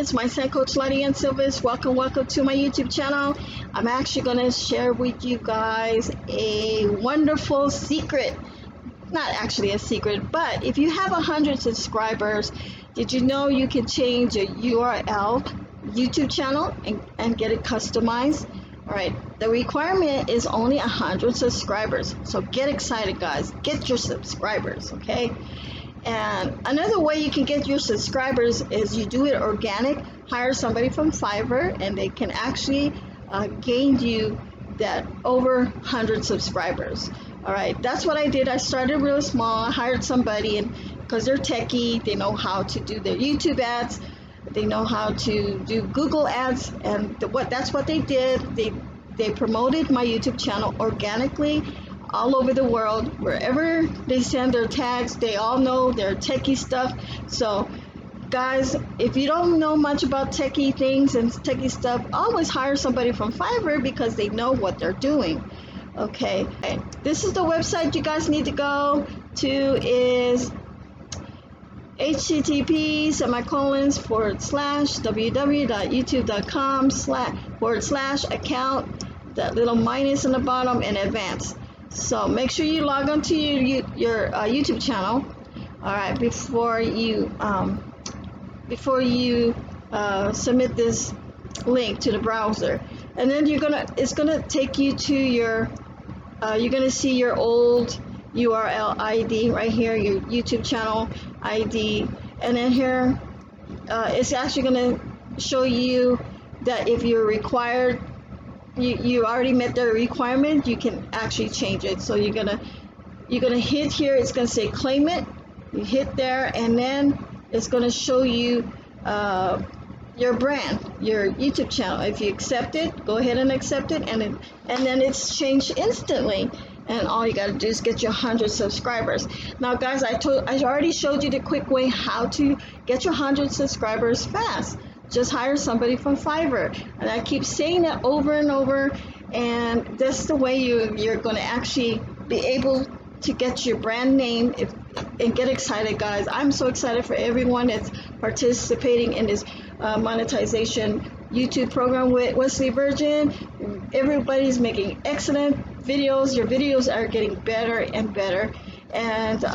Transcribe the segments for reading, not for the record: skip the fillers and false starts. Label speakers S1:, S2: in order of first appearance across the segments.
S1: It's my son, Coach Laudiaann. Welcome to my YouTube channel. I'm actually going to share with you guys a wonderful secret. Not actually a secret, but if you have 100 subscribers, did you know you can change your URL YouTube channel and get it customized? All right, the requirement is only 100 subscribers. So get excited, guys. Get your subscribers, okay? And another way you can get your subscribers is you do it organic. Hire somebody from FIVVER, and they can actually gain you that over 100 subscribers. All right, that's what I did. I started real small. I hired somebody, and because they're techie, they know how to do their YouTube ads. They know how to do Google ads, and that's what they did. They promoted my YouTube channel organically all over the world. Wherever they send their tags, they all know their techie stuff. So guys, if you don't know much about techie things and techie stuff, always hire somebody from FIVVER because they know what they're doing. Okay, this is the website you guys need to go to. Is https://www.youtube.com/account, that little minus in the bottom, and advanced. So make sure you log on to your YouTube channel, all right, before you submit this link to the browser, and then it's gonna take you to your you're gonna see your old URL ID right here, your YouTube channel ID, and then here it's actually gonna show you that if you're required, you already met the requirement, you can actually change it. So you're gonna hit here. It's gonna say claim it. You hit there, and then it's gonna show you your brand, your YouTube channel. If you accept it, go ahead and accept it, and then it's changed instantly. And all you got to do is get your 100 subscribers. Now, guys, I already showed you the quick way how to get your 100 subscribers fast. Just hire somebody from FIVVER, and I keep saying that over and over. And that's the way you're going to actually be able to get your brand name and get excited, guys. I'm so excited for everyone that's participating in this monetization YouTube program with Wesley Virgin. Everybody's making excellent videos. Your videos are getting better and better. And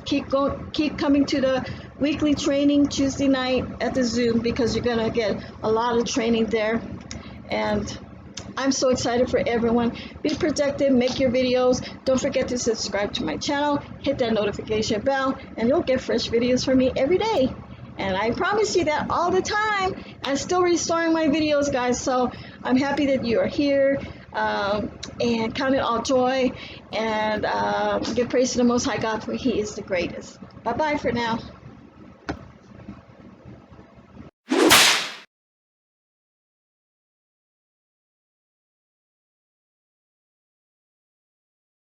S1: keep coming to the weekly training Tuesday night at the Zoom, because you're gonna get a lot of training there. And I'm so excited for everyone. Be productive, make your videos. Don't forget to subscribe to my channel, hit that notification bell, and you'll get fresh videos from me every day. And I promise you that all the time. I'm still restoring my videos, guys. So I'm happy that you are here. And count it all joy. And give praise to the Most High God, for He is the greatest. Bye-bye for now.